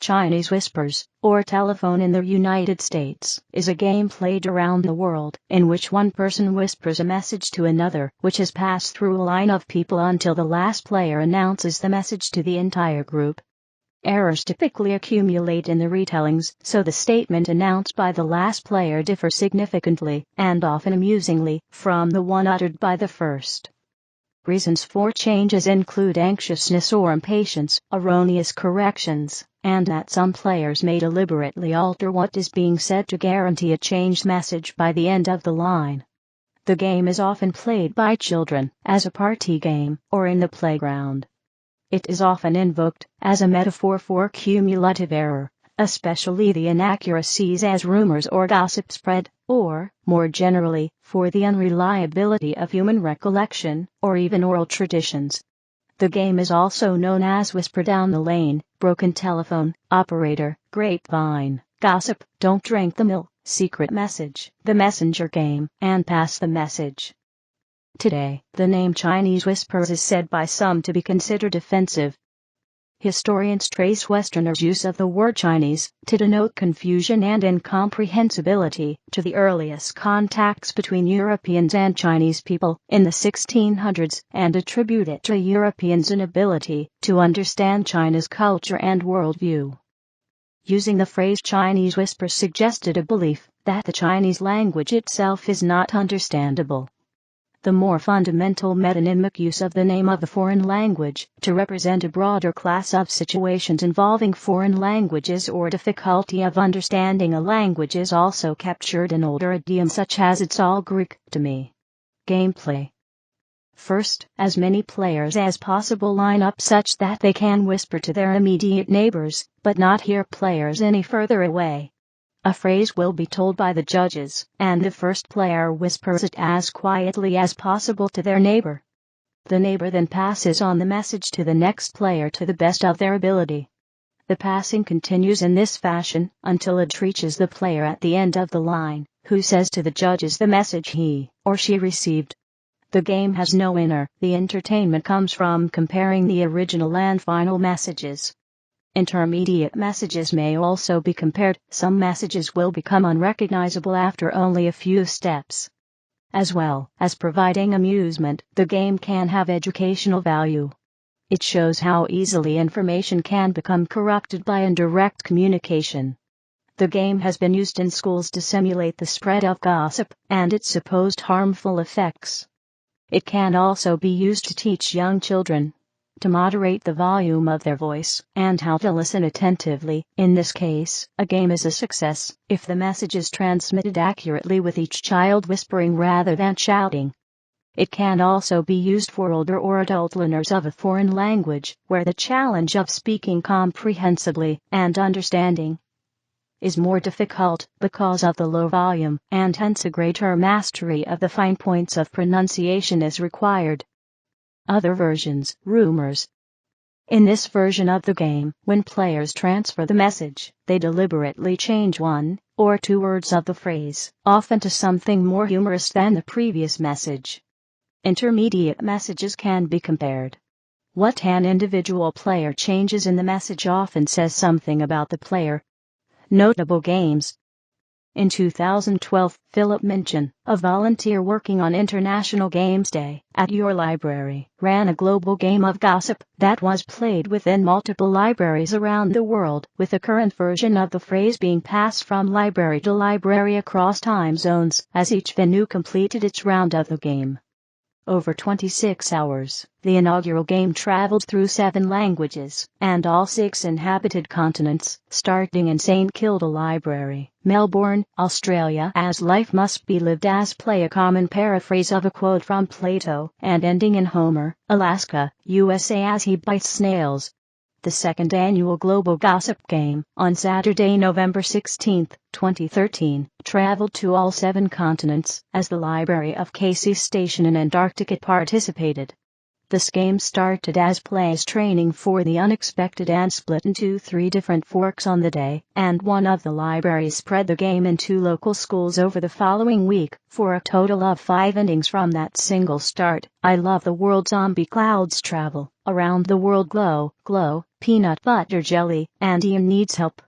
Chinese whispers, or telephone in the United States, is a game played around the world, in which one person whispers a message to another, which is passed through a line of people until the last player announces the message to the entire group. Errors typically accumulate in the retellings, so the statement announced by the last player differs significantly, and often amusingly, from the one uttered by the first. Reasons for changes include anxiousness or impatience, erroneous corrections, and that some players may deliberately alter what is being said to guarantee a changed message by the end of the line. The game is often played by children, as a party game, or in the playground. It is often invoked as a metaphor for cumulative error, especially the inaccuracies as rumors or gossip spread, or, more generally, for the unreliability of human recollection, or even oral traditions. The game is also known as whisper down the lane, broken telephone, operator, grapevine, gossip, don't drink the milk, secret message, the messenger game, and pass the message. Today, the name Chinese whispers is said by some to be considered offensive. Historians trace Westerners' use of the word Chinese to denote confusion and incomprehensibility to the earliest contacts between Europeans and Chinese people in the 1600s and attribute it to Europeans' inability to understand China's culture and worldview. Using the phrase Chinese whisper suggested a belief that the Chinese language itself is not understandable. The more fundamental metonymic use of the name of a foreign language to represent a broader class of situations involving foreign languages or difficulty of understanding a language is also captured in older idioms such as "it's all Greek to me." Gameplay. First, as many players as possible line up such that they can whisper to their immediate neighbors, but not hear players any further away. A phrase will be told by the judges, and the first player whispers it as quietly as possible to their neighbor. The neighbor then passes on the message to the next player to the best of their ability. The passing continues in this fashion until it reaches the player at the end of the line, who says to the judges the message he or she received. The game has no winner. The entertainment comes from comparing the original and final messages. Intermediate messages may also be compared. Some messages will become unrecognizable after only a few steps. As well as providing amusement, the game can have educational value. It shows how easily information can become corrupted by indirect communication. The game has been used in schools to simulate the spread of gossip and its supposed harmful effects. It can also be used to teach young children to moderate the volume of their voice, and how to listen attentively. In this case, a game is a success if the message is transmitted accurately with each child whispering rather than shouting. It can also be used for older or adult learners of a foreign language, where the challenge of speaking comprehensibly and understanding is more difficult because of the low volume, and hence a greater mastery of the fine points of pronunciation is required. Other versions, rumors. In this version of the game, when players transfer the message, they deliberately change one or two words of the phrase, often to something more humorous than the previous message. Intermediate messages can be compared. What an individual player changes in the message often says something about the player. Notable games. In 2012, Philip Minchin, a volunteer working on International Games Day at your library, ran a global game of gossip that was played within multiple libraries around the world, with a current version of the phrase being passed from library to library across time zones as each venue completed its round of the game. Over 26 hours, the inaugural game traveled through 7 languages and all 6 inhabited continents, starting in St. Kilda Library, Melbourne, Australia, as life must be lived as play, a common paraphrase of a quote from Plato, and ending in Homer, Alaska, USA, as he bites snails. The second annual Global Gossip Game, on Saturday, November 16, 2013, traveled to all 7 continents, as the Library of Casey Station in Antarctica participated. This game started as players training for the unexpected and split into 3 different forks on the day, and one of the libraries spread the game into local schools over the following week, for a total of 5 endings from that single start. I love the world. Zombie clouds travel around the world. Glow, glow, peanut butter jelly, and Ian needs help.